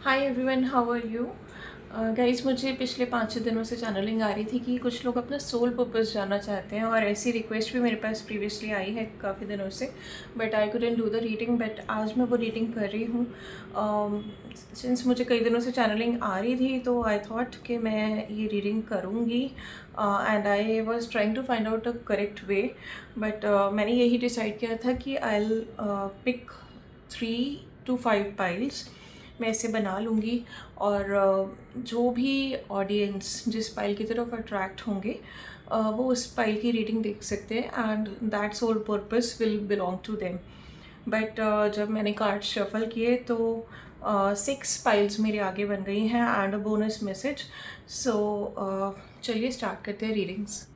Hi everyone, how are you guys. मुझे पिछले 5-6 दिनों से चैनलिंग आ रही थी कि कुछ लोग अपना सोल पर्पस जानना चाहते हैं और ऐसी रिक्वेस्ट भी मेरे पास प्रीवियसली आई है काफ़ी दिनों से, but I couldn't do the reading. But आज मैं वो रीडिंग कर रही हूँ। सिंस मुझे कई दिनों से चैनलिंग आ रही थी तो आई थॉट कि मैं ये रीडिंग करूँगी and I was trying to find out a correct way. But मैंने यही डिसाइड किया था कि I will pick 3 to 5 piles. मैं इसे बना लूँगी और जो भी ऑडियंस जिस पाइल की तरफ अट्रैक्ट होंगे वो उस पाइल की रीडिंग देख सकते हैं and that soul purpose will belong to them. But जब मैंने कार्ड शफल किए तो 6 पाइल्स मेरे आगे बन गई हैं एंड अ बोनस मैसेज। सो चलिए स्टार्ट करते हैं रीडिंग्स।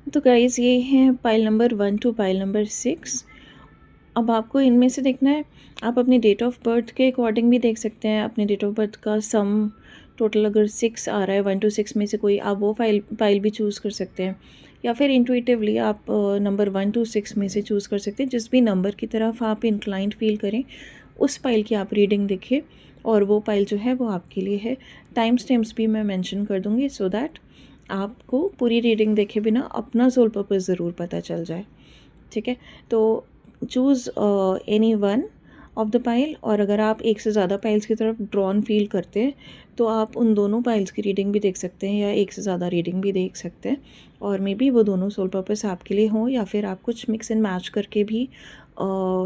तो गाइस, ये हैं pile number 1 to pile number 6। अब आपको इनमें से देखना है। आप अपनी डेट ऑफ बर्थ के अकॉर्डिंग भी देख सकते हैं। अपने डेट ऑफ बर्थ का सम टोटल अगर 6 आ रहा है, 1 to 6 में से कोई आप वो पाइल भी चूज़ कर सकते हैं, या फिर इंट्यूटिवली आप नंबर 1 to 6 में से चूज़ कर सकते हैं। जिस भी नंबर की तरफ आप इंक्लाइंड फील करें उस पाइल की आप रीडिंग देखिए और वो पाइल जो है वो आपके लिए है। टाइम स्टैम्प्स भी मैं मेंशन कर दूँगी सो दैट आपको पूरी रीडिंग देखे बिना अपना सोल पर्पस ज़रूर पता चल जाए। ठीक है, तो choose any one of the pile, और अगर आप एक से ज़्यादा पाइल्स की तरफ ड्रॉन फील करते हैं तो आप उन दोनों पाइल्स की रीडिंग भी देख सकते हैं या एक से ज़्यादा रीडिंग भी देख सकते हैं, और मे बी वो दोनों सोल पर्पस आपके लिए हों, या फिर आप कुछ मिक्स एंड मैच करके भी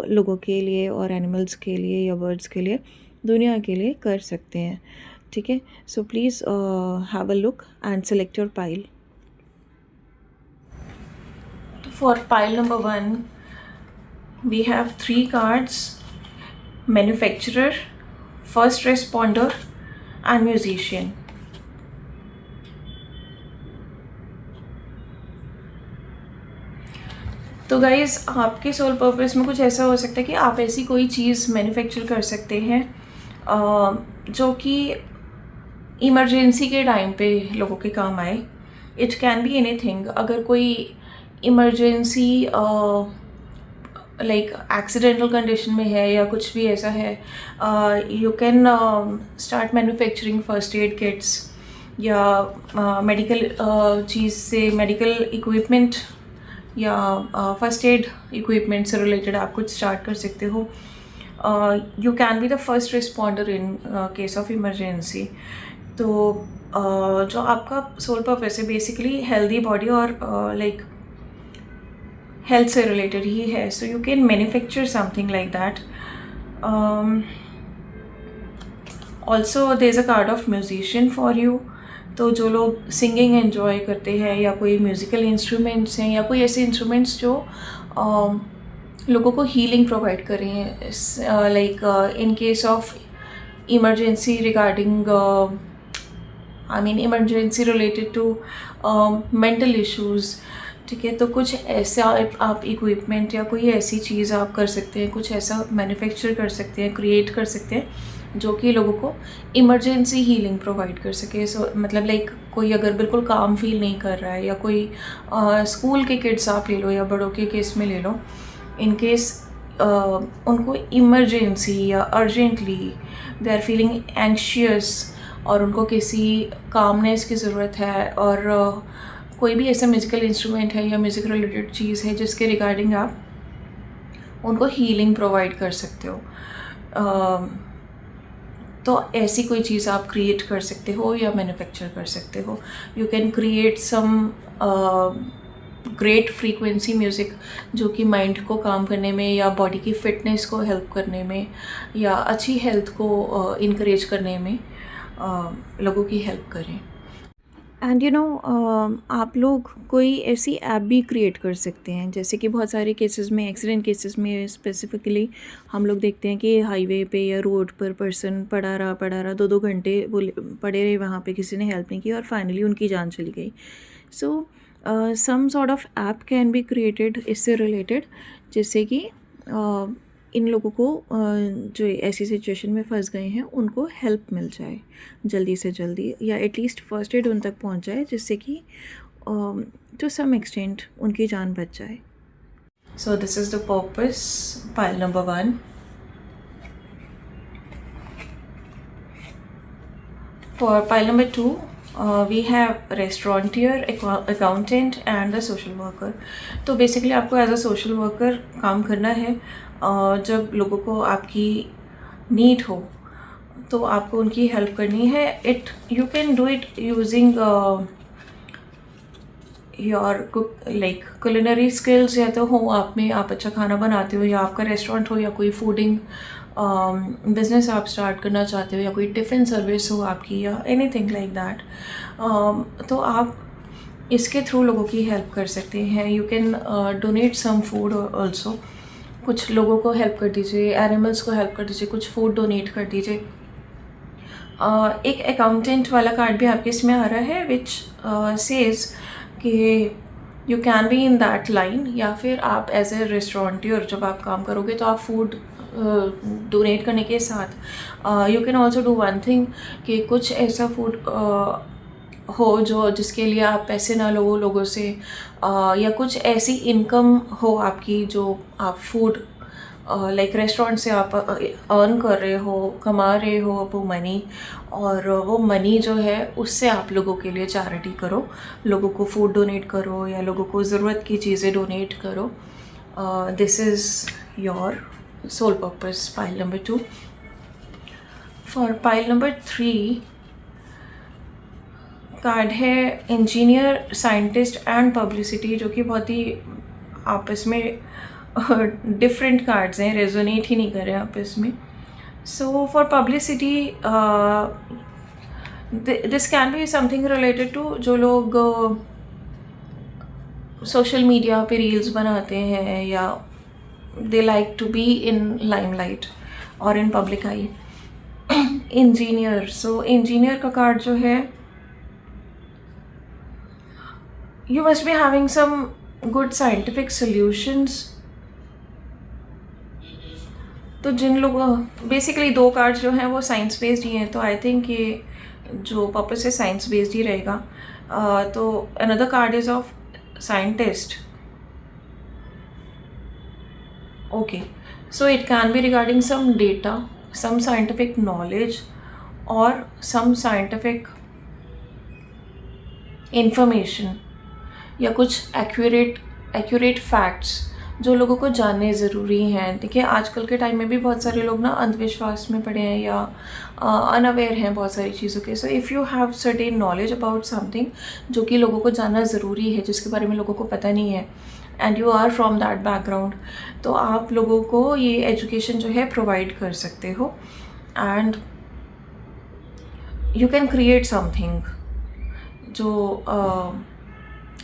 लोगों के लिए और एनिमल्स के लिए या बर्ड्स के लिए, दुनिया के लिए कर सकते हैं। ठीक है, so please have a look and select your pile. For pile number 1 we have 3 cards: manufacturer, first responder and musician. तो गाइज़, आपके सोल पर्पस में कुछ ऐसा हो सकता है कि आप ऐसी कोई चीज़ मैन्युफैक्चर कर सकते हैं जो कि इमरजेंसी के टाइम पे लोगों के काम आए। It can be anything. अगर कोई इमरजेंसी लाइक एक्सीडेंटल कंडीशन में है या कुछ भी ऐसा है, you can start manufacturing first aid kits या मेडिकल चीज़ से, मेडिकल इक्विपमेंट या फर्स्ट एड इक्विपमेंट से रिलेटेड आप कुछ स्टार्ट कर सकते हो। You can be the first responder in case of emergency. तो जो आपका सोल पर्पस है बेसिकली हेल्दी बॉडी और लाइक हेल्थ से रिलेटेड ही है। So you can manufacture something like that. Also there is a card of musician for you. तो जो लोग सिंगिंग एंजॉय करते हैं या कोई म्यूज़िकल इंस्ट्रूमेंट्स हैं या कोई ऐसे इंस्ट्रूमेंट्स जो लोगों को हीलिंग प्रोवाइड करें, like in case of emergency regarding I mean emergency related to mental issues. ठीक है, तो कुछ ऐसा आप इक्विपमेंट या कोई ऐसी चीज़ आप कर सकते हैं, कुछ ऐसा मैन्युफैक्चर कर सकते हैं, क्रिएट कर सकते हैं जो कि लोगों को इमरजेंसी हीलिंग प्रोवाइड कर सके। सो मतलब लाइक कोई अगर बिल्कुल काम फील नहीं कर रहा है, या कोई स्कूल के किड्स आप ले लो या बड़ों के केस में ले लो, इन केस उनको इमरजेंसी या urgently they are feeling anxious और उनको किसी कामनेस की ज़रूरत है, और कोई भी ऐसा म्यूज़िकल इंस्ट्रूमेंट है या म्यूज़िक रिलेटेड चीज़ है जिसके रिगार्डिंग आप उनको हीलिंग प्रोवाइड कर सकते हो, तो ऐसी कोई चीज़ आप क्रिएट कर सकते हो या मैन्युफैक्चर कर सकते हो। You can create some great frequency music जो कि माइंड को काम करने में या बॉडी की फिटनेस को हेल्प करने में या अच्छी हेल्थ को इनकरेज करने में लोगों की हेल्प करें। एंड यू नो, आप लोग कोई ऐसी ऐप भी क्रिएट कर सकते हैं, जैसे कि बहुत सारे केसेस में, एक्सीडेंट केसेस में स्पेसिफिकली हम लोग देखते हैं कि हाईवे पे या रोड पर पर्सन पड़ा रहा 2-2 घंटे वो पड़े रहे वहाँ पे, किसी ने हेल्प नहीं की और फाइनली उनकी जान चली गई। So some sort of app can be created इससे रिलेटेड, जिससे कि इन लोगों को जो ऐसी सिचुएशन में फंस गए हैं उनको हेल्प मिल जाए जल्दी से जल्दी, या एटलीस्ट फर्स्ट एड उन तक पहुंच जाए, जिससे कि टू सम एक्सटेंट उनकी जान बच जाए। सो this is the purpose pile number 1। For pile number 2, we have restaurateur, accountant and the social worker. तो basically आपको as a social worker काम करना है। जब लोगों को आपकी need हो तो आपको उनकी हेल्प करनी है। You can do it using your like culinary skills, या तो हो आप में, आप अच्छा खाना बनाते हो, या आपका रेस्टोरेंट हो, या कोई फूडिंग बिजनेस आप स्टार्ट करना चाहते हो, या कोई टिफ़िन सर्विस हो आपकी, या एनीथिंग लाइक दैट। तो आप इसके थ्रू लोगों की हेल्प कर सकते हैं। You can donate some food also. कुछ लोगों को हेल्प कर दीजिए, एनिमल्स को हेल्प कर दीजिए, कुछ फूड डोनेट कर दीजिए। एक अकाउंटेंट वाला कार्ड भी आपके इसमें आ रहा है विच सेज कि you can be in that line, या फिर आप एज ए रेस्टोरेंटर जब आप काम करोगे तो आप फूड डोनेट करने के साथ you can also do one thing कि कुछ ऐसा फूड हो जो जिसके लिए आप पैसे ना लो लोगों से, या कुछ ऐसी इनकम हो आपकी जो आप फूड लाइक रेस्टोरेंट से आप अर्न कर रहे हो, कमा रहे हो वो मनी, और वो मनी जो है उससे आप लोगों के लिए चैरिटी करो, लोगों को फूड डोनेट करो, या लोगों को ज़रूरत की चीज़ें डोनेट करो। This is your soul purpose, pile number 2। For pile number 3 card है इंजीनियर, साइंटिस्ट एंड पब्लिसिटी, जो कि बहुत ही आपस में डिफरेंट कार्ड्स हैं, रेजोनेट ही नहीं कर रहे आपस में। So for publicity this can be something related to जो लोग सोशल मीडिया पे रील्स बनाते हैं, या they like to be in limelight और in public eye. Engineer, so engineer का कार्ड जो है, you must be having some good scientific solutions। तो जिन लोगों, बेसिकली 2 कार्ड्स जो हैं वो साइंस बेस्ड ही हैं, तो आई थिंक ये जो पर्पस है साइंस बेस्ड ही रहेगा। तो another card is of scientist. Okay, so it can be regarding some data, some scientific knowledge, और सम साइंटिफिक इंफॉर्मेशन, या कुछ एक्यूरेट फैक्ट्स जो लोगों को जानने ज़रूरी हैं। देखिए आजकल के टाइम में भी बहुत सारे लोग ना अंधविश्वास में पड़े हैं, या अनअवेयर हैं बहुत सारी चीज़ों के। So if you have certain knowledge about something जो कि लोगों को जानना ज़रूरी है, जिसके बारे में लोगों को पता नहीं है, and you are from that background, तो आप लोगों को ये एजुकेशन जो है प्रोवाइड कर सकते हो, and you can create something जो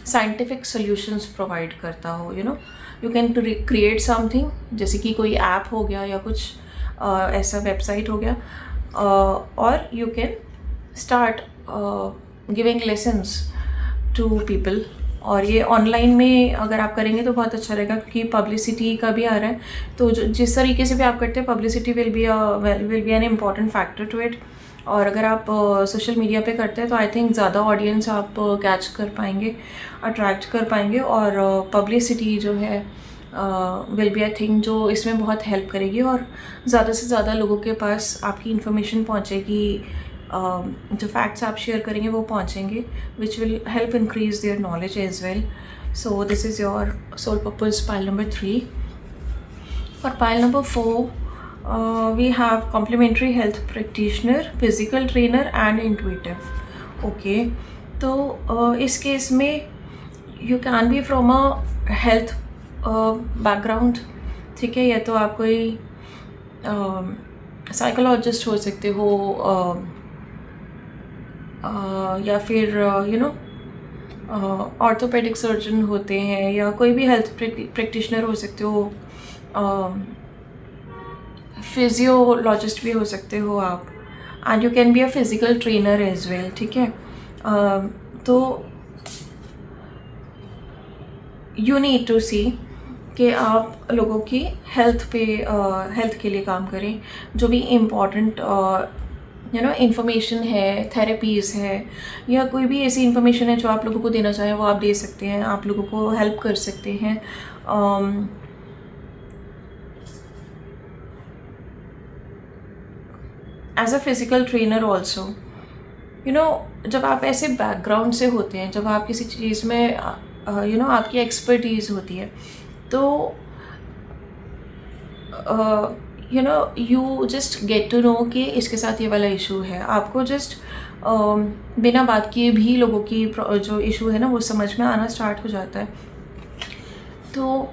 साइंटिफिक सॉल्यूशंस प्रोवाइड करता हो। यू कैन क्रिएट समथिंग, जैसे कि कोई ऐप हो गया, या कुछ ऐसा वेबसाइट हो गया, और you can start giving lessons to people. और ये ऑनलाइन में अगर आप करेंगे तो बहुत अच्छा रहेगा, क्योंकि पब्लिसिटी का भी आ रहा है। तो जिस तरीके से भी आप करते हैं, publicity will be an important factor to it. और अगर आप सोशल मीडिया पे करते हैं तो आई थिंक ज़्यादा ऑडियंस आप कैच कर पाएंगे, अट्रैक्ट कर पाएंगे, और पब्लिसिटी जो है विल बी अ थिंग जो इसमें बहुत हेल्प करेगी, और ज़्यादा से ज़्यादा लोगों के पास आपकी इन्फॉर्मेशन पहुँचेगी, जो फैक्ट्स आप शेयर करेंगे वो पहुँचेंगे, which will help increase their knowledge as well. So this is your soul purpose, pile number 3। और pile number 4 we have complementary health practitioner, physical trainer and intuitive। okay, तो इस case में you can be from a health background, ठीक है, या तो आप कोई साइकोलॉजिस्ट हो सकते हो, या फिर ऑर्थोपेडिक सर्जन होते हैं, या कोई भी हेल्थ प्रैक्टिशनर हो सकते हो, फिजियोलॉजिस्ट भी हो सकते हो आप, and you can be a physical trainer as well, ठीक है। तो यू नीड टू सी कि आप लोगों की हेल्थ के लिए काम करें, जो भी इम्पॉर्टेंट इंफॉर्मेशन है, थेरेपीज़ है, या कोई भी ऐसी इन्फॉर्मेशन है जो आप लोगों को देना चाहें वो आप दे सकते हैं, आप लोगों को हेल्प कर सकते हैं। As a physical trainer also, जब आप ऐसे बैकग्राउंड से होते हैं, जब आप किसी चीज़ में आपकी एक्सपर्टीज़ होती है, तो you just get to know कि इसके साथ ये वाला इशू है। आपको जस्ट बिना बात किए भी लोगों की जो इशू है ना वो समझ में आना स्टार्ट हो जाता है। तो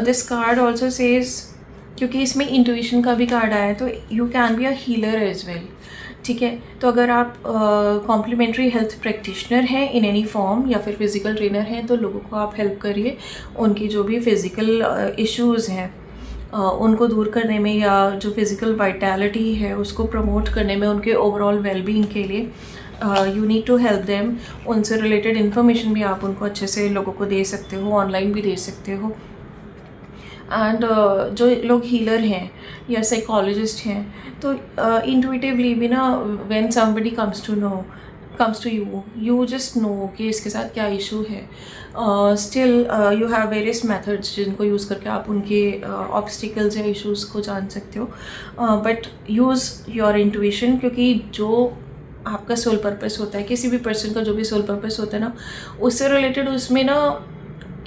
दिस कार्ड ऑल्सो सेज, क्योंकि इसमें इंट्यूशन का भी कार्ड आया है, तो you can be a healer as well. ठीक है, तो अगर आप कॉम्प्लीमेंट्री हेल्थ प्रैक्टिशनर हैं इन एनी फॉर्म या फिर फिज़िकल ट्रेनर हैं, तो लोगों को आप हेल्प करिए उनकी जो भी फ़िज़िकल इश्यूज़ हैं उनको दूर करने में, या जो फिज़िकल वाइटैलिटी है उसको प्रमोट करने में, उनके ओवरऑल वेलबींग के लिए you need to help them. उनसे रिलेटेड इन्फॉर्मेशन भी आप उनको अच्छे से लोगों को दे सकते हो, ऑनलाइन भी दे सकते हो। एंड जो लोग हीलर हैं या साइकोलॉजिस्ट हैं, तो इंट्यूटिवली भी ना, when somebody comes to you just know कि इसके साथ क्या इशू है। Still you have various methods जिनको यूज़ करके आप उनके ऑब्स्टिकल्स या इश्यूज़ को जान सकते हो, बट यूज़ योर इंट्यूशन, क्योंकि जो आपका सोल पर्पस होता है, किसी भी पर्सन का जो भी सोल पर्पस होता है ना, उससे रिलेटेड उसमें ना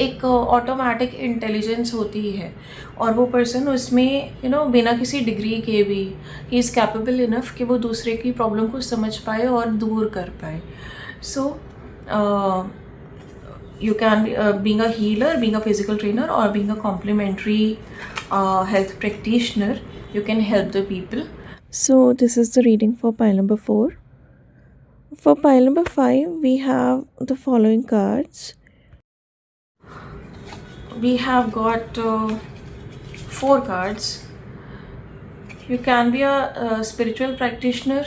एक ऑटोमेटिक इंटेलिजेंस होती है, और वो पर्सन उसमें बिना किसी डिग्री के भी ही इज़ कैपेबल इनफ कि वो दूसरे की प्रॉब्लम को समझ पाए और दूर कर पाए। सो you can be being a healer, being a physical trainer, or being a complementary health practitioner, you can help the people. So this is the reading for pile number 4. For pile number 5 we have the following cards. We have got 4 cards. You can be a spiritual practitioner,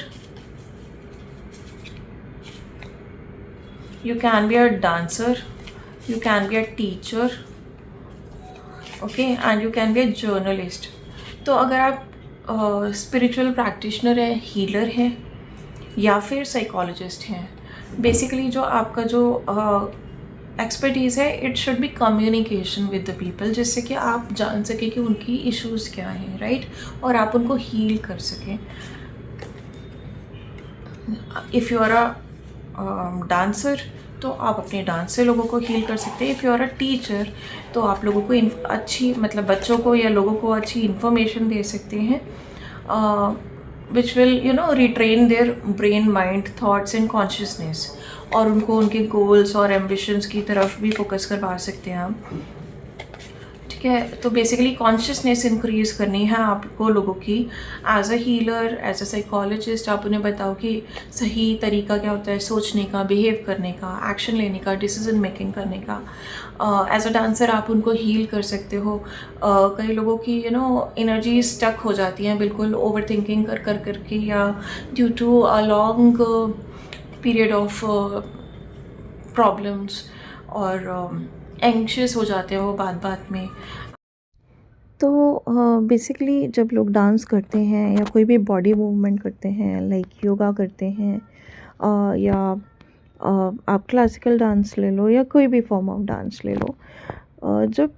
you can be a dancer, you can be a teacher, okay, and you can be a journalist. तो अगर आप spiritual practitioner है, healer हैं, या फिर psychologist हैं, basically जो आपका जो एक्सपर्टीज़ है, it should be communication with the people, जिससे कि आप जान सकें कि उनकी इश्यूज़ क्या हैं, राइट, और आप उनको हील कर सकें। If you are a dancer, तो आप अपने डांस से लोगों को हील कर सकते हैं। If you are a teacher, तो आप लोगों को अच्छी, मतलब बच्चों को या लोगों को अच्छी इन्फॉर्मेशन दे सकते हैं, which will retrain their brain, mind, thoughts and consciousness, और उनको उनके गोल्स और एम्बिशंस की तरफ भी फोकस करवा सकते हैं आप। ठीक है, तो बेसिकली कॉन्शियसनेस इंक्रीज़ करनी है आपको लोगों की। As a healer, as a psychologist, आप उन्हें बताओ कि सही तरीका क्या होता है सोचने का, बिहेव करने का, एक्शन लेने का, डिसीजन मेकिंग करने का। एज अ डांसर आप उनको हील कर सकते हो। कई लोगों की एनर्जी स्टक हो जाती हैं बिल्कुल ओवर थिंकिंग कर करके, या due to a long period of problems, और एंग्शियस हो जाते हैं वो बात बात में। तो बेसिकली जब लोग डांस करते हैं या कोई भी बॉडी मूवमेंट करते हैं, लाइक योगा करते हैं, या आप क्लासिकल डांस ले लो या कोई भी फॉर्म ऑफ डांस ले लो, जब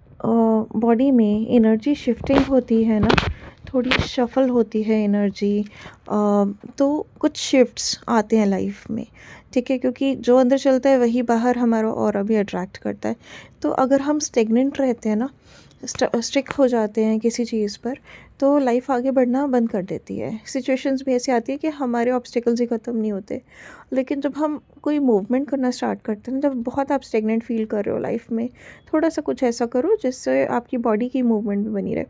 बॉडी में एनर्जी शिफ्टिंग होती है ना, थोड़ी शफल होती है एनर्जी, तो कुछ शिफ्ट्स आते हैं लाइफ में। ठीक है, क्योंकि जो अंदर चलता है वही बाहर हमारा और भी अट्रैक्ट करता है। तो अगर हम स्टेगनेंट रहते हैं ना, स्टिक हो जाते हैं किसी चीज़ पर, तो लाइफ आगे बढ़ना बंद कर देती है। सिचुएशंस भी ऐसी आती है कि हमारे ऑब्स्टिकल्स ही ख़त्म नहीं होते। लेकिन जब हम कोई मूवमेंट करना स्टार्ट करते हैं, जब बहुत आप स्टेगनेंट फील कर रहे हो लाइफ में, थोड़ा सा कुछ ऐसा करो जिससे आपकी बॉडी की मूवमेंट भी बनी रहे।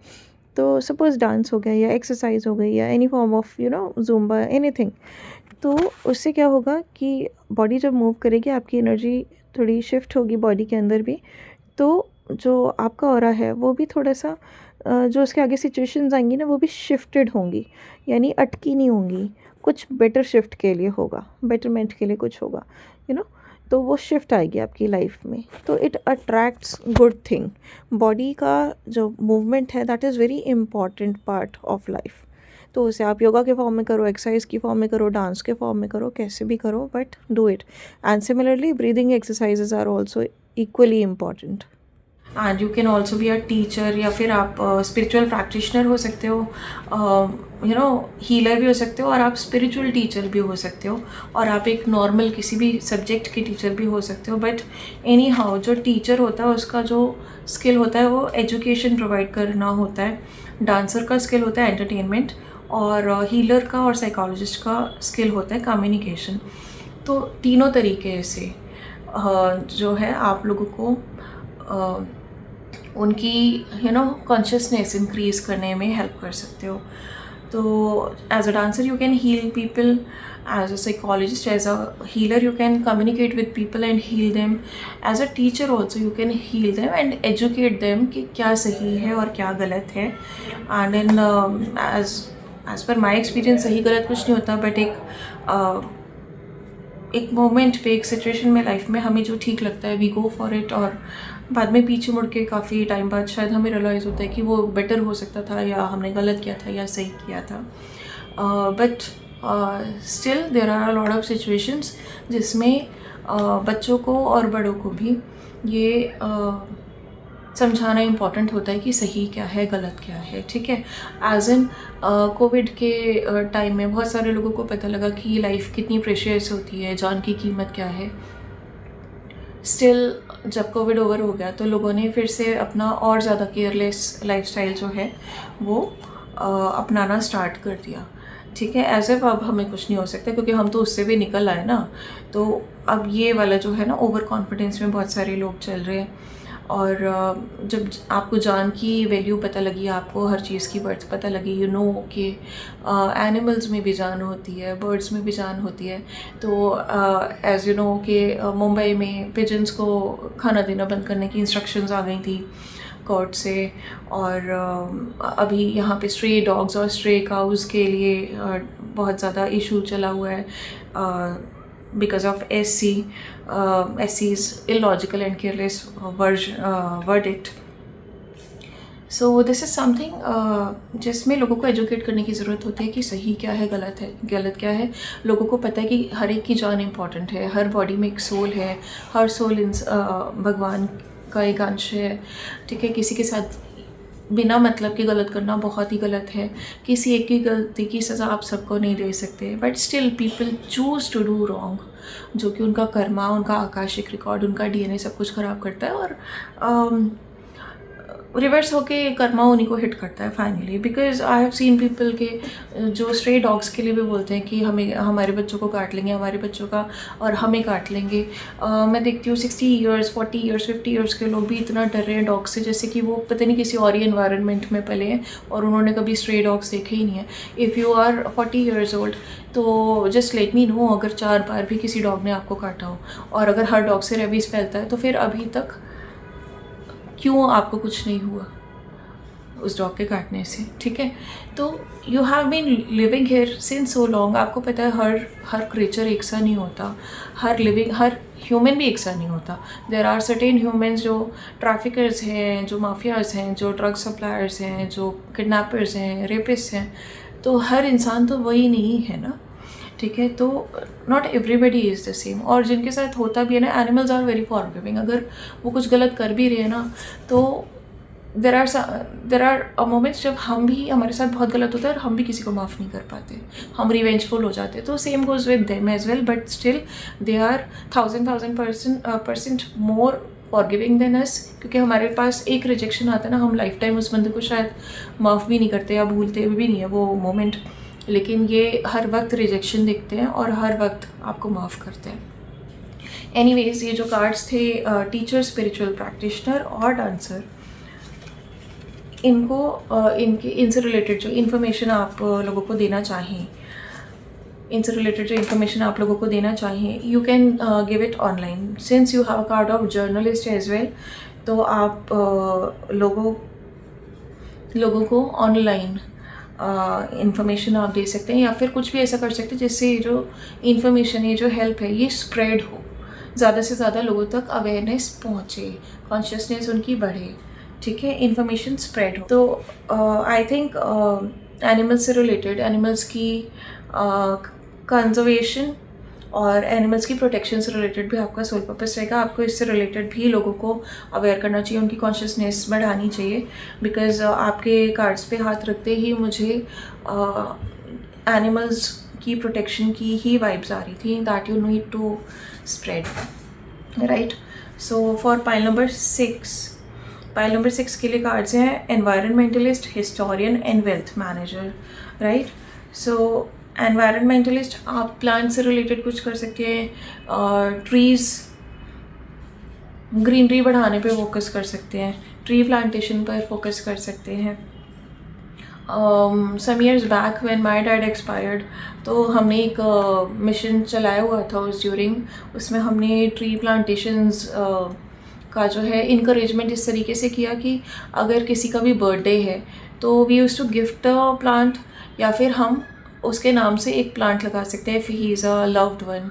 तो सपोज़ डांस हो गया, या एक्सरसाइज हो गई, या any form of Zumba, anything. तो उससे क्या होगा कि बॉडी जब मूव करेगी, आपकी एनर्जी थोड़ी शिफ्ट होगी बॉडी के अंदर भी, तो जो आपका ऑरा है वो भी थोड़ा सा, जो उसके आगे सिचुएशंस आएंगी ना, वो भी शिफ्टेड होंगी, यानी अटकी नहीं होंगी, कुछ बेटर शिफ्ट के लिए होगा, बेटरमेंट के लिए कुछ होगा, तो वो शिफ्ट आएगी आपकी लाइफ में। तो it attracts good thing. Body का जो मूवमेंट है, that is very important part of life. तो उसे आप योगा के फॉर्म में करो, एक्सरसाइज की फॉर्म में करो, डांस के फॉर्म में करो, कैसे भी करो, but do it. And similarly breathing exercises are also equally important. And you can also be a teacher, या फिर आप स्पिरिचुअल प्रैक्टिशनर हो सकते हो, हीलर भी हो सकते हो, और आप स्पिरिचुअल टीचर भी हो सकते हो, और आप एक नॉर्मल किसी भी सब्जेक्ट के टीचर भी हो सकते हो। बट एनी हाउ जो टीचर होता है उसका जो स्किल होता है वो एजुकेशन प्रोवाइड करना होता है, डांसर का स्किल होता है एंटरटेनमेंट, और हीलर का और साइकोलॉजिस्ट का स्किल होता है कम्युनिकेशन। तो तीनों तरीके से जो है आप लोगों को उनकी कॉन्शियसनेस इंक्रीज करने में हेल्प कर सकते हो। तो as a dancer you can heal people, as a psychologist, as a healer you can communicate with people and heal them, as a teacher also you can heal them and educate them कि क्या सही है और क्या गलत है। And in as per my experience सही गलत कुछ नहीं होता, बट एक मोमेंट पे, एक सिचुएशन में लाइफ में हमें जो ठीक लगता है वी गो फॉर इट, और बाद में पीछे मुड़ के काफ़ी टाइम बाद शायद हमें रियलाइज़ होता है कि वो बेटर हो सकता था, या हमने गलत किया था या सही किया था। But still there are a lot of situations जिसमें बच्चों को और बड़ों को भी ये समझाना इम्पॉर्टेंट होता है कि सही क्या है गलत क्या है, ठीक है। एज इन कोविड के टाइम में बहुत सारे लोगों को पता लगा कि लाइफ कितनी प्रेशियस होती है, जान की कीमत क्या है। स्टिल जब कोविड ओवर हो गया तो लोगों ने फिर से अपना और ज़्यादा केयरलेस लाइफस्टाइल जो है वो अपनाना स्टार्ट कर दिया, ठीक है। एज एफ अब हमें कुछ नहीं हो सकता क्योंकि हम तो उससे भी निकल आए ना। तो अब ये वाला जो है ना ओवर कॉन्फिडेंस में बहुत सारे लोग चल रहे हैं, और जब आपको जान की वैल्यू पता लगी, आपको हर चीज़ की वर्थ पता लगी, यू नो कि एनिमल्स में भी जान होती है, बर्ड्स में भी जान होती है। तो एज़ यू नो कि मुंबई में पिजन्स को खाना देना बंद करने की इंस्ट्रक्शंस आ गई थी कोर्ट से, और अभी यहाँ पे स्ट्रे डॉग्स और स्ट्रे काउज़ के लिए बहुत ज़्यादा इशू चला हुआ है because of SC's illogical and careless verdict. So this is something जिसमें लोगों को एजुकेट करने की ज़रूरत होती है कि सही क्या है गलत क्या है। लोगों को पता है कि हर एक की जान इम्पॉर्टेंट है, हर बॉडी में एक सोल है, हर सोल भगवान का एक अंश है, ठीक है। किसी के साथ बिना मतलब के गलत करना बहुत ही गलत है। किसी एक की गलती की सज़ा आप सबको नहीं दे सकते, but still people choose to do wrong, जो कि उनका कर्मा, उनका आकाशिक रिकॉर्ड, उनका DNA सब कुछ ख़राब करता है, और रिवर्स होके कर्मा उन्हीं को हिट करता है finally. Because I have seen people के जो स्ट्रे डॉग्स के लिए भी बोलते हैं कि हमें हमारे बच्चों को काट लेंगे, हमारे बच्चों का और हमें काट लेंगे। मैं देखती हूँ 60 ईयर्स 40 ईयर्स 50 ईयर्स के लोग भी इतना डर रहे हैं डॉग से, जैसे कि वो पता नहीं किसी और ही एनवायरनमेंट में पले हैं और उन्होंने कभी स्ट्रे डॉग्स देखे ही नहीं है। If you are 40 years old तो जस्ट लेट मी नो अगर 4 बार भी किसी डॉग ने आपको काटा हो, और अगर हर डॉग से रेबीज़ फैलता है तो फिर अभी तक क्यों आपको कुछ नहीं हुआ उस डॉग के काटने से, ठीक है। तो you have been living here since so long. आपको पता है हर क्रिएचर एक सा नहीं होता, हर ह्यूमन भी एक सा नहीं होता। देर आर सर्टेन ह्यूमन्स जो ट्रैफिकर्स हैं, जो माफियाज हैं, जो ड्रग सप्लायर्स हैं, जो किडनैपर्स हैं, रेपिस्ट हैं। तो हर इंसान तो वही नहीं है ना, ठीक है। तो not everybody is the same, और जिनके साथ होता भी है ना, एनिमल्स आर वेरी फॉरगिविंग। अगर वो कुछ गलत कर भी रहे हैं ना तो देर आर मोमेंट्स जब हमारे साथ बहुत गलत होता है और हम भी किसी को माफ़ नहीं कर पाते, हम रिवेंजफुल हो जाते हैं। तो same goes with them as well, but still they are 1000% more forgiving than us, क्योंकि हमारे पास एक रिजेक्शन आता है ना, हम लाइफ टाइम उस बंदे को शायद माफ़ भी नहीं करते या भूलते भी नहीं है वो मोमेंट, लेकिन ये हर वक्त रिजेक्शन देखते हैं और हर वक्त आपको माफ़ करते हैं। एनीवेज, ये जो कार्ड्स थे टीचर, स्पिरिचुअल प्रैक्टिशनर और डांसर, इनसे रिलेटेड जो इन्फॉर्मेशन आप लोगों को देना चाहें, you can give it online since you have a card of journalist as well. तो आप लोगों को ऑनलाइन इन्फॉर्मेशन आप दे सकते हैं, या फिर कुछ भी ऐसा कर सकते हैं जिससे जो इन्फॉर्मेशन, ये जो हेल्प है, ये स्प्रेड हो, ज़्यादा से ज़्यादा लोगों तक अवेयरनेस पहुँचे, कॉन्शियसनेस उनकी बढ़े, ठीक है, इन्फॉर्मेशन स्प्रेड हो। तो आई थिंक एनिमल्स से रिलेटेड, एनिमल्स की कंजर्वेशन और एनिमल्स की प्रोटेक्शन से रिलेटेड भी आपका सोल पर्पस रहेगा। आपको इससे रिलेटेड भी लोगों को अवेयर करना चाहिए, उनकी कॉन्शियसनेस बढ़ानी चाहिए। बिकॉज आपके कार्ड्स पे हाथ रखते ही मुझे एनिमल्स की प्रोटेक्शन की ही वाइब्स आ रही थी, that you need to spread, right. So for pile number 6 के लिए कार्ड्स हैं environmentalist, historian and wealth manager, right. So environmentalist, आप प्लांट से रिलेटेड कुछ कर सकते हैं, ट्रीज़ ग्रीनरी बढ़ाने पे फोकस कर सकते हैं, ट्री प्लांटेशन पर फोकस कर सकते हैं। Some years back when my dad expired, तो हमने एक मिशन चलाया हुआ था उस ड्यूरिंग, उसमें हमने ट्री प्लांटेशंस का जो है इनकरेजमेंट इस तरीके से किया कि अगर किसी का भी बर्थडे है तो we use to gift a plant, या फिर हम उसके नाम से एक प्लांट लगा सकते हैं। If he is a loved one,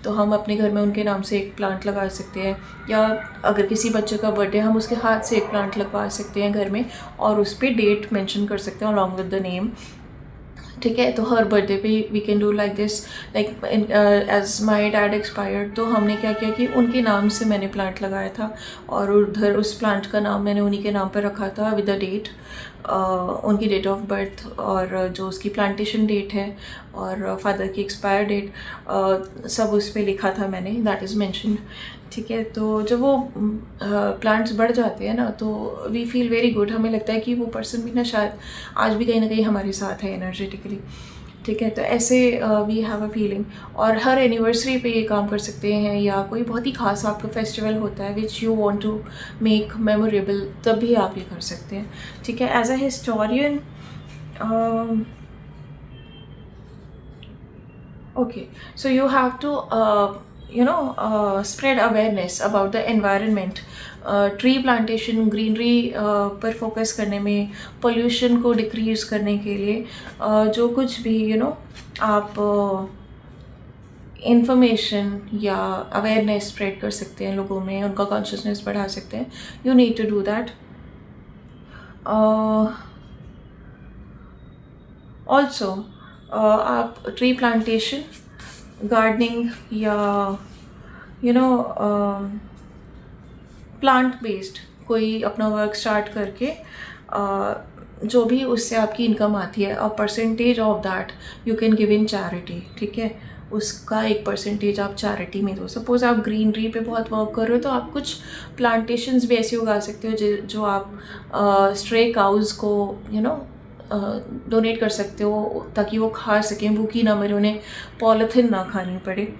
तो हम अपने घर में उनके नाम से एक प्लांट लगा सकते हैं, या अगर किसी बच्चे का बर्थडे हम उसके हाथ से एक प्लांट लगवा सकते हैं घर में, और उस पर डेट मेंशन कर सकते हैं अलॉन्ग विद द नेम, ठीक है। तो हर बर्थडे पे we can do like this, like as my dad expired, तो हमने क्या किया कि उनके नाम से मैंने प्लांट लगाया था, और उधर उस प्लांट का नाम मैंने उन्हीं के नाम पर रखा था विद द डेट, उनकी डेट ऑफ बर्थ, और जो उसकी प्लांटेशन डेट है, और फादर की एक्सपायर डेट, सब उस पर लिखा था मैंने, दैट इज़ मैंशनड, ठीक है। तो जब वो प्लांट्स बढ़ जाते हैं ना, तो वी फील वेरी गुड, हमें लगता है कि वो पर्सन भी ना शायद आज भी कहीं ना कहीं हमारे साथ है एनर्जेटिकली, ठीक है। तो ऐसे वी हैव अ फीलिंग। और हर एनिवर्सरी पे ये काम कर सकते हैं, या कोई बहुत ही खास आपका फेस्टिवल होता है which you want to make memorable, तब भी आप ये कर सकते हैं, ठीक है। As a historian, okay, so you have to spread awareness about the environment, tree plantation, greenery पर फोकस करने में, पोल्यूशन को डिक्रीज करने के लिए, जो कुछ भी आप इंफॉर्मेशन या अवेयरनेस स्प्रेड कर सकते हैं लोगों में, उनका कॉन्शियसनेस बढ़ा सकते हैं, you need to do that. Also आप ट्री प्लांटेशन, गार्डनिंग, या प्लांट बेस्ड कोई अपना वर्क स्टार्ट करके, जो भी उससे आपकी इनकम आती है, a percentage of that you can give in charity, ठीक है। उसका एक परसेंटेज आप चैरिटी में दो। सपोज़ आप ग्रीनरी पे बहुत वर्क कर रहे हो, तो आप कुछ प्लांटेशंस भी ऐसे उगा सकते हो जो आप स्ट्रे काउज़ को डोनेट कर सकते हो, ताकि वो खा सकें, भूखी ना मरे, उन्हें पॉलीथिन ना खानी पड़े।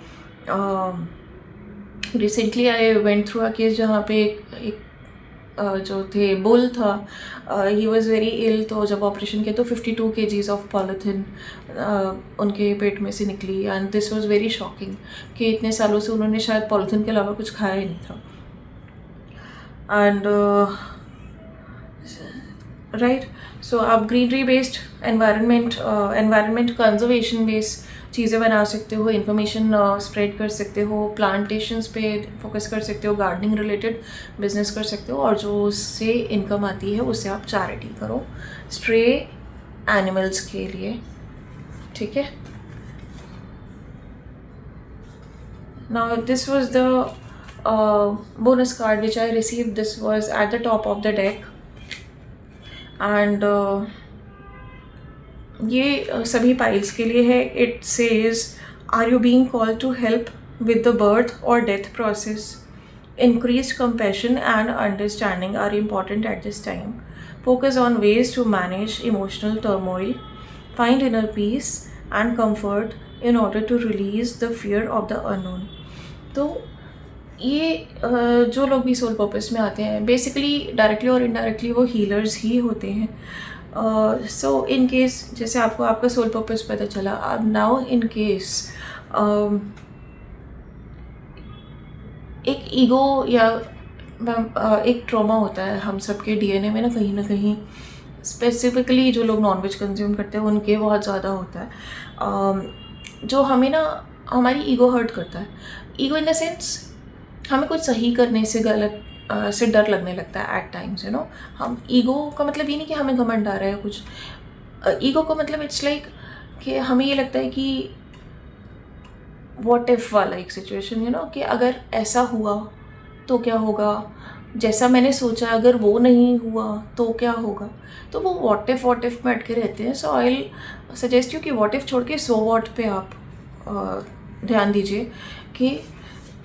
Recently I went through a case जहाँ पे एक जो थे बुल था, ही वॉज़ वेरी इल, तो जब ऑपरेशन किया तो 52 kgs ऑफ पॉलीथिन उनके पेट में से निकली, and this was very shocking कि इतने सालों से उन्होंने शायद पॉलीथिन के अलावा कुछ खाया ही नहीं था। एंड राइट, सो आप greenery based, environment conservation based चीज़ें बना सकते हो, इन्फॉर्मेशन स्प्रेड कर सकते हो, प्लांटेशंस पे फोकस कर सकते हो, गार्डनिंग रिलेटेड बिजनेस कर सकते हो, और जो उससे इनकम आती है उससे आप चैरिटी करो स्ट्रे एनिमल्स के लिए, ठीक है। Now this was the bonus card which I received. This was at the top of the deck, and ये सभी पाइल्स के लिए है। It says, are you being called to help with the birth और death process? Increased compassion and understanding are important at this time. Focus on ways to manage emotional turmoil. Find inner peace and comfort in order to release the fear of the unknown. तो ये जो लोग भी soul purpose में आते हैं, basically directly और indirectly वो हीलर्स ही होते हैं। सो इन केस जैसे आपको आपका सोल पर्पस पता चला, अब नाउ इन केस एक ईगो या एक ट्रॉमा होता है हम सबके डीएनए में ना कहीं स्पेसिफिकली जो लोग नॉनवेज कंज्यूम करते हैं उनके बहुत ज़्यादा होता है, जो हमें ना हमारी ईगो हर्ट करता है। ईगो इन द सेंस हमें कुछ सही करने से गलत से डर लगने लगता है एट टाइम्स, हम ईगो का मतलब ये नहीं कि हमें घमंड आ रहा है कुछ, ईगो का मतलब इट्स लाइक कि हमें ये लगता है कि व्हाट इफ़ वाला एक सिचुएशन, कि अगर ऐसा हुआ तो क्या होगा, जैसा मैंने सोचा अगर वो नहीं हुआ तो क्या होगा। तो वो व्हाट इफ़ में अटके रहते हैं। सो आई सजेस्ट यू कि व्हाट इफ़ छोड़ के सो व्हाट पे आप ध्यान दीजिए कि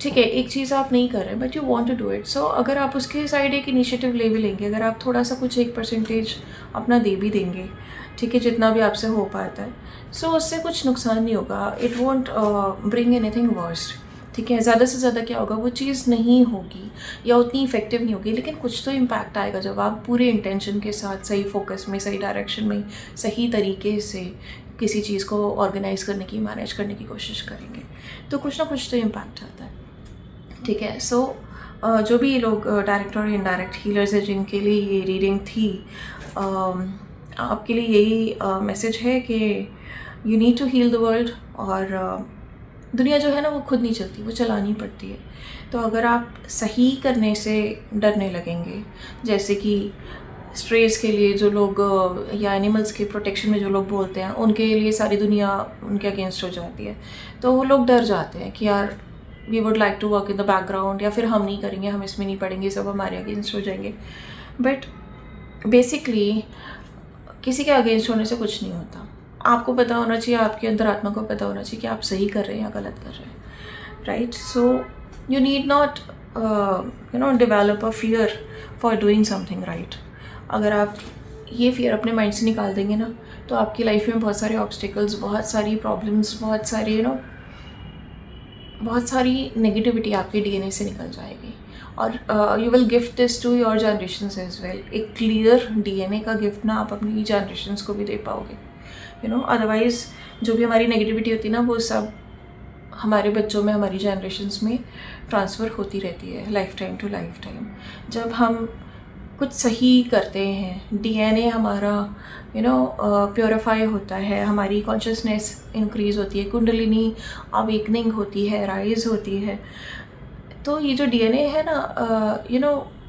ठीक है, एक चीज़ आप नहीं कर रहे but you want to do it. So अगर आप उसके साइड एक इनिशिएटिव ले भी लेंगे, अगर आप थोड़ा सा कुछ 1% अपना दे भी देंगे, ठीक है, जितना भी आपसे हो पाता है, सो उससे कुछ नुकसान नहीं होगा। It won't bring anything worst, ठीक है। ज़्यादा से ज़्यादा क्या होगा, वो चीज़ नहीं होगी या उतनी इफेक्टिव नहीं होगी, लेकिन कुछ तो इम्पैक्ट आएगा जब आप पूरे इंटेंशन के साथ सही फोकस में, सही डायरेक्शन में, सही तरीके से किसी चीज़ को ऑर्गेनाइज करने की, मैनेज करने की कोशिश करेंगे, तो कुछ ना कुछ तो इम्पैक्ट आता है, ठीक है। सो जो भी ये लोग डायरेक्ट और इनडायरेक्ट हीलर्स हैं जिनके लिए ये रीडिंग थी, आपके लिए यही मैसेज है कि you need to heal the world. और दुनिया जो है ना वो खुद नहीं चलती, वो चलानी पड़ती है। तो अगर आप सही करने से डरने लगेंगे, जैसे कि स्ट्रेस के लिए जो लोग या एनिमल्स के प्रोटेक्शन में जो लोग बोलते हैं, उनके लिए सारी दुनिया उनके अगेंस्ट हो जाती है, तो वो लोग डर जाते हैं कि यार we would like to work in the background, या फिर हम नहीं करेंगे, हम इसमें नहीं पढ़ेंगे, सब हमारे अगेंस्ट हो जाएंगे। बट बेसिकली किसी के अगेंस्ट होने से कुछ नहीं होता। आपको पता होना चाहिए, आपके अंदर आत्मा को पता होना चाहिए कि आप सही कर रहे हैं या गलत कर रहे हैं, right. So you need not develop a fear for doing something right. अगर आप ये फियर अपने माइंड से निकाल देंगे ना, तो आपकी लाइफ में बहुत सारे ऑब्स्टिकल्स, बहुत सारी प्रॉब्लम्स, बहुत सारी बहुत सारी नेगेटिविटी आपके डीएनए से निकल जाएगी। और you will gift this to your generations as well. एक क्लियर डीएनए का गिफ्ट ना आप अपनी जनरेशन्स को भी दे पाओगे, अदरवाइज़ जो भी हमारी नेगेटिविटी होती है ना, वो सब हमारे बच्चों में, हमारी जनरेशन्स में ट्रांसफ़र होती रहती है lifetime to lifetime. जब हम कुछ सही करते हैं, डीएनए हमारा प्योरीफाई होता है, हमारी कॉन्शियसनेस इंक्रीज़ होती है, कुंडलिनी अवेकनिंग होती है, राइज होती है, तो ये जो डीएनए है ना,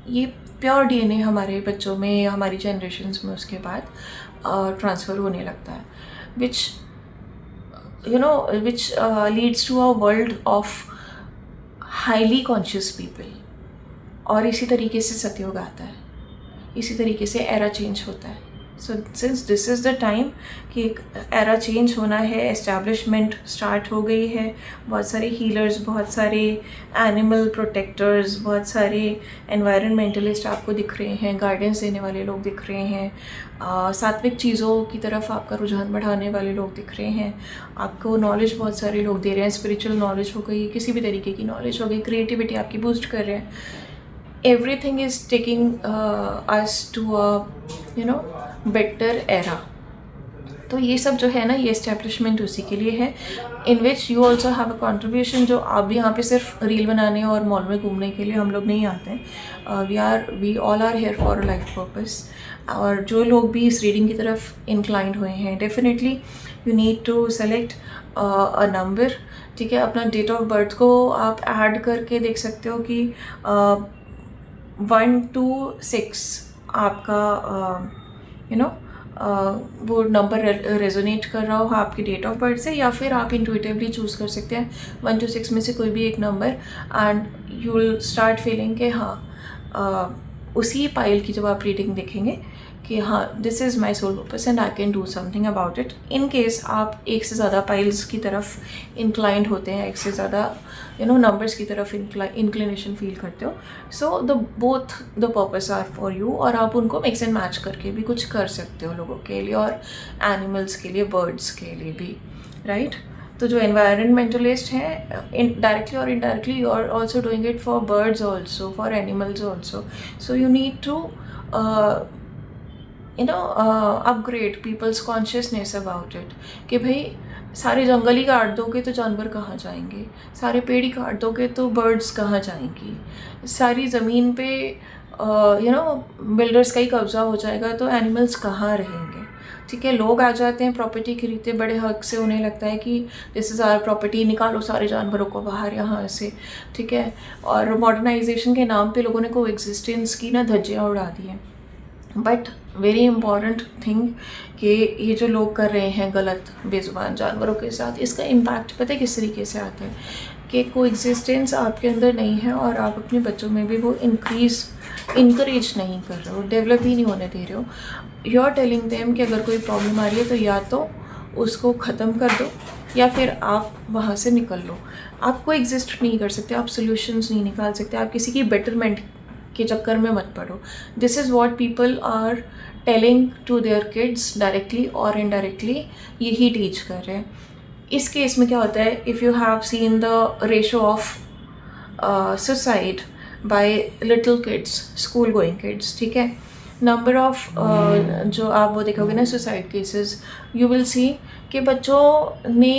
ये प्योर डीएनए हमारे बच्चों में, हमारी जनरेशन्स में उसके बाद ट्रांसफ़र होने लगता है, which leads to a world of highly conscious people। और इसी तरीके से सतयुग आता है, इसी तरीके से एरा चेंज होता है। So since this is the time कि एक एरा चेंज होना है, एस्टैब्लिशमेंट स्टार्ट हो गई है, बहुत सारे हीलर्स, बहुत सारे एनिमल प्रोटेक्टर्स, बहुत सारे एनवायरनमेंटलिस्ट आपको दिख रहे हैं, गाइडेंस देने वाले लोग दिख रहे हैं, सात्विक चीज़ों की तरफ आपका रुझान बढ़ाने वाले लोग दिख रहे हैं, आपको नॉलेज बहुत सारे लोग दे रहे हैं, स्पिरिचुअल नॉलेज हो गई, किसी भी तरीके की नॉलेज हो गई, क्रिएटिविटी आपकी बूस्ट कर रहे हैं। Everything is taking us to a better era. तो ये सब जो है ना, ये एस्टेब्लिशमेंट उसी के लिए है, in which you also have a contribution. जो आप भी यहाँ पे सिर्फ रील बनाने और मॉल में घूमने के लिए हम लोग नहीं आते हैं, we all are here for a life purpose. और जो लोग भी इस रीडिंग की तरफ इंक्लाइंड हुए हैं, definitely you need to select a number, ठीक है। अपना डेट ऑफ बर्थ को आप ऐड करके देख सकते हो कि 1 to 6 आपका वो नंबर रेजोनेट कर रहा हो आपकी डेट ऑफ बर्थ से, या फिर आप इंट्यूटिवली चूज़ कर सकते हैं 1 to 6 में से कोई भी एक number, and you will start feeling कि हाँ, उसी पाइल की जब आप रीडिंग देखेंगे कि हाँ, this is my soul purpose and I can do something about it. In case आप एक से ज़्यादा पाइल्स की तरफ इंक्लाइंड होते हैं, एक से ज़्यादा नंबर्स की तरफ इंक्लिनेशन फील करते हो, so both the purpose are for you. और आप उनको मिक्स एंड मैच करके भी कुछ कर सकते हो लोगों के लिए, और एनिमल्स के लिए, बर्ड्स के लिए भी, राइट। तो जो एनवायरनमेंटलिस्ट हैं, डायरेक्टली और indirectly you are also doing it for birds also, for animals also. So you need to upgrade people's consciousness about it, कि भाई सारे जंगल ही काट दोगे तो जानवर कहाँ जाएंगे, सारे पेड़ ही काट दोगे तो बर्ड्स कहाँ जाएंगी, सारी ज़मीन पे बिल्डर्स का ही कब्ज़ा हो जाएगा तो एनिमल्स कहाँ रहेंगे, ठीक है। लोग आ जाते हैं प्रॉपर्टी खरीदते बड़े हक से, उन्हें लगता है कि दिस इज़ आवर प्रॉपर्टी, निकालो सारे जानवरों को बाहर यहाँ से, ठीक है। और मॉडर्नाइजेशन के नाम पे लोगों ने को एग्जिस्टेंस की ना धज्जियाँ उड़ा दी हैं, बट वेरी इम्पॉर्टेंट थिंग कि ये जो लोग कर रहे हैं गलत बेज़ुबान जानवरों के साथ, इसका इम्पैक्ट पता है किस तरीके से आता है कि कोएग्जिस्टेंस आपके अंदर नहीं है और आप अपने बच्चों में भी वो इनकरेज नहीं कर रहे हो, डेवलप ही नहीं होने दे रहे हो। यू आर टेलिंग देम कि अगर कोई प्रॉब्लम आ रही है तो या तो उसको ख़त्म कर दो या फिर आप वहाँ से निकल लो। आप कोएग्जिस्ट नहीं कर सकते, आप सोल्यूशंस नहीं निकाल सकते, आप किसी की बेटरमेंट के चक्कर में मत पड़ो। This is what people are telling to their kids, directly और इनडायरेक्टली यही टीच कर रहे हैं। इस केस में क्या होता है, if you have seen the ratio of suicide by little kids, school going kids, ठीक है, नंबर ऑफ जो आप वो देखोगे ना suicide cases, you will see कि बच्चों ने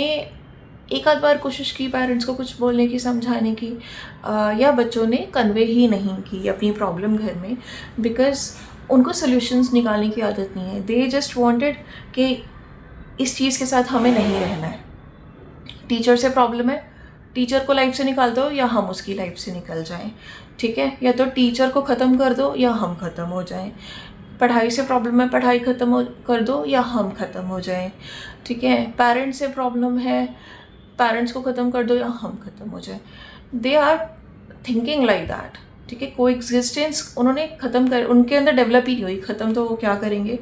एक आध बार कोशिश की पेरेंट्स को कुछ बोलने की, समझाने की, या बच्चों ने कन्वे ही नहीं की अपनी प्रॉब्लम घर में, बिकॉज उनको सोल्यूशंस निकालने की आदत नहीं है। दे जस्ट वांटेड कि इस चीज़ के साथ हमें नहीं रहना है। टीचर से प्रॉब्लम है, टीचर को लाइफ से निकाल दो या हम उसकी लाइफ से निकल जाएं, ठीक है, या तो टीचर को ख़त्म कर दो या हम ख़त्म हो जाएं। पढ़ाई से प्रॉब्लम है, पढ़ाई ख़त्म कर दो या हम ख़त्म हो जाएं, ठीक है। पेरेंट्स से प्रॉब्लम है, पेरेंट्स को ख़त्म कर दो या हम ख़त्म हो जाए। They are thinking like that, ठीक है। कोएग्जिस्टेंस उन्होंने ख़त्म कर, उनके अंदर डेवलप ही नहीं हुई, ख़त्म तो वो क्या करेंगे,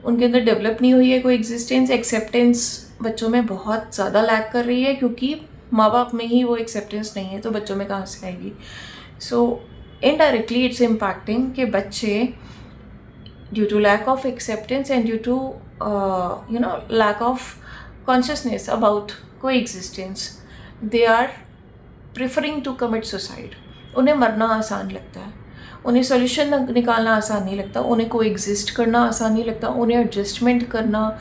उनके अंदर डेवलप नहीं हुई है कोएग्जिस्टेंस। एक्सेप्टेंस बच्चों में बहुत ज़्यादा लैक कर रही है, क्योंकि माँ बाप में ही वो एक्सेप्टेंस नहीं है तो बच्चों में कहाँ से आएगी। सो इनडायरेक्टली इट्स इम्पैक्टिंग कि बच्चे due to lack of acceptance and due to lack of consciousness about coexistence, they are preferring to commit suicide। उन्हें मरना आसान लगता है, उन्हें सोल्यूशन निकालना आसान नहीं लगता, उन्हें कोएग्जिस्ट करना आसान नहीं लगता, उन्हें एडजस्टमेंट करना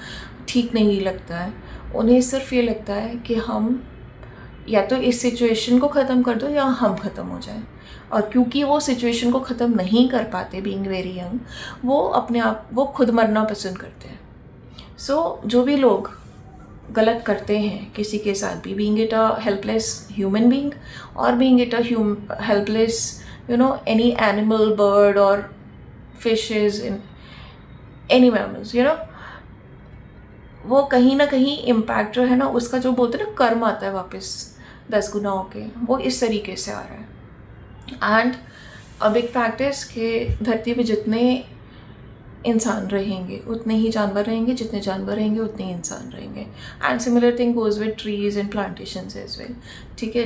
ठीक नहीं लगता है। उन्हें सिर्फ ये लगता है कि हम या तो इस सिचुएशन को ख़त्म कर दो या हम ख़त्म हो जाएं। और क्योंकि वो सिचुएशन को ख़त्म नहीं कर पाते बीइंग वेरी यंग, वो अपने आप वो खुद मरना पसंद करते हैं। सो जो भी लोग गलत करते हैं किसी के साथ भी, being it a helpless human being और being it a helpless any animal, bird और फिशेज, इन एनी मैमल्स, वो कहीं ना कहीं इम्पैक्ट जो है ना उसका, जो बोलते हैं ना कर्म आता है वापस 10 गुना होके, वो इस तरीके से आ रहा है। And a big fact is कि धरती पे जितने इंसान रहेंगे उतने ही जानवर रहेंगे, जितने जानवर रहेंगे उतने ही इंसान रहेंगे। And similar thing goes with trees and plantations as well, ठीक है।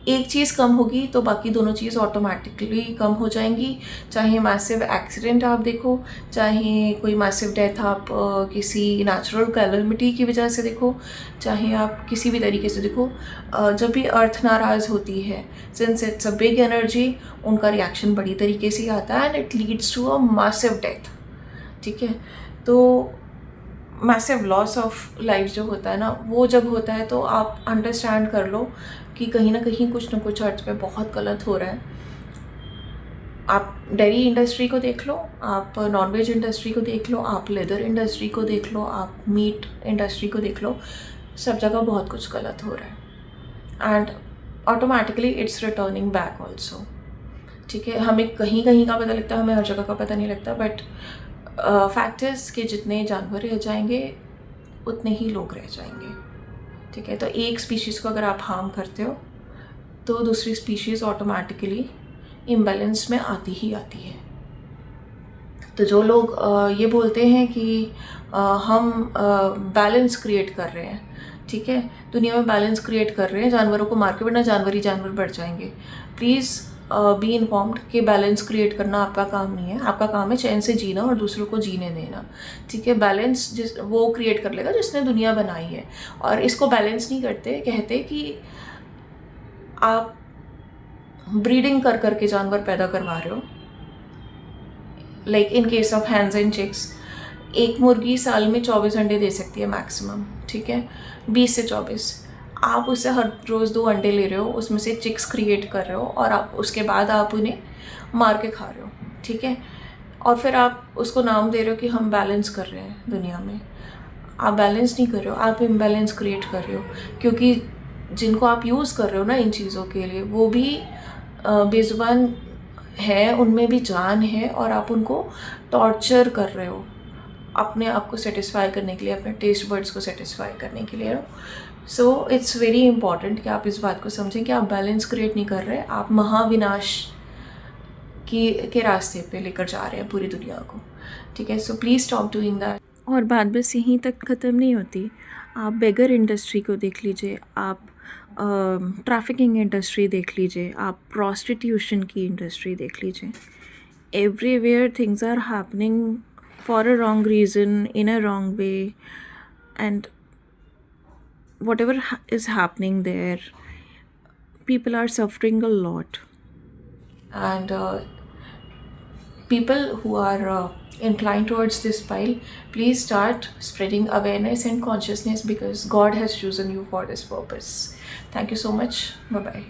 एक चीज़ कम होगी तो बाकी दोनों चीज़ ऑटोमेटिकली कम हो जाएंगी। चाहे मैसिव एक्सीडेंट आप देखो, चाहे कोई मैसिव डेथ आप किसी नेचुरल कैलमिटी की वजह से देखो, चाहे आप किसी भी तरीके से देखो, जब भी अर्थ नाराज़ होती है, since it's a big energy, उनका रिएक्शन बड़ी तरीके से आता है and it leads to a massive death, ठीक है। तो मैसिव लॉस ऑफ लाइफ जो होता है ना, वो जब होता है तो आप अंडरस्टैंड कर लो कि कहीं ना कुछ अर्थ पे बहुत गलत हो रहा है। आप डेयरी इंडस्ट्री को देख लो, आप नॉनवेज इंडस्ट्री को देख लो, आप लेदर इंडस्ट्री को देख लो, आप मीट इंडस्ट्री को देख लो, सब जगह बहुत कुछ गलत हो रहा है and automatically it's returning back also, ठीक है। हमें कहीं कहीं का पता लगता है, हमें हर जगह का पता नहीं लगता, बट फैक्टर्स के जितने जानवर रह जाएंगे उतने ही लोग रह जाएंगे, ठीक है। तो एक स्पीशीज़ को अगर आप हार्म करते हो तो दूसरी स्पीशीज़ ऑटोमेटिकली इम्बैलेंस में आती ही आती है। तो जो लोग ये बोलते हैं कि हम बैलेंस क्रिएट कर रहे हैं, ठीक है, दुनिया में बैलेंस क्रिएट कर रहे हैं, जानवरों को मार के, वरना जानवर ही जानवर बढ़ जाएंगे। प्लीज़ बी इन्फॉर्म्ड कि बैलेंस क्रिएट करना आपका काम नहीं है, आपका काम है चैन से जीना और दूसरों को जीने देना, ठीक है। बैलेंस वो क्रिएट कर लेगा जिसने दुनिया बनाई है, और इसको बैलेंस नहीं करते, कहते कि आप ब्रीडिंग कर करके जानवर पैदा करवा रहे हो। Like in case of hens and chicks, एक मुर्गी साल में 24 अंडे दे सकती है मैक्सिमम, ठीक है, 20 से 24। आप उससे हर रोज़ 2 अंडे ले रहे हो, उसमें से चिक्स क्रिएट कर रहे हो और आप उसके बाद आप उन्हें मार के खा रहे हो, ठीक है। और फिर आप उसको नाम दे रहे हो कि हम बैलेंस कर रहे हैं दुनिया में। आप बैलेंस नहीं कर रहे हो, आप इम्बैलेंस क्रिएट कर रहे हो, क्योंकि जिनको आप यूज़ कर रहे हो ना इन चीज़ों के लिए, वो भी बेज़ुबान हैं उनमें भी जान है और आप उनको टॉर्चर कर रहे हो अपने आप को सेटिस्फाई करने के लिए, अपने टेस्ट बर्ड्स को सेटिस्फाई करने के लिए। सो इट्स वेरी इंपॉर्टेंट कि आप इस बात को समझें कि आप बैलेंस क्रिएट नहीं कर रहे, आप महाविनाश के रास्ते पे लेकर जा रहे हैं पूरी दुनिया को। ठीक है, so please stop doing that. और बात बस यहीं तक ख़त्म नहीं होती। आप बेगर इंडस्ट्री को देख लीजिए, आप ट्रैफिकिंग इंडस्ट्री देख लीजिए, आप प्रोस्टिट्यूशन की इंडस्ट्री देख लीजिए। Everywhere things are happening for a wrong reason, in a wrong way, and whatever is happening there, people are suffering a lot. And people who are inclined towards this pile, please start spreading awareness and consciousness, because God has chosen you for this purpose. Thank you so much. Bye bye.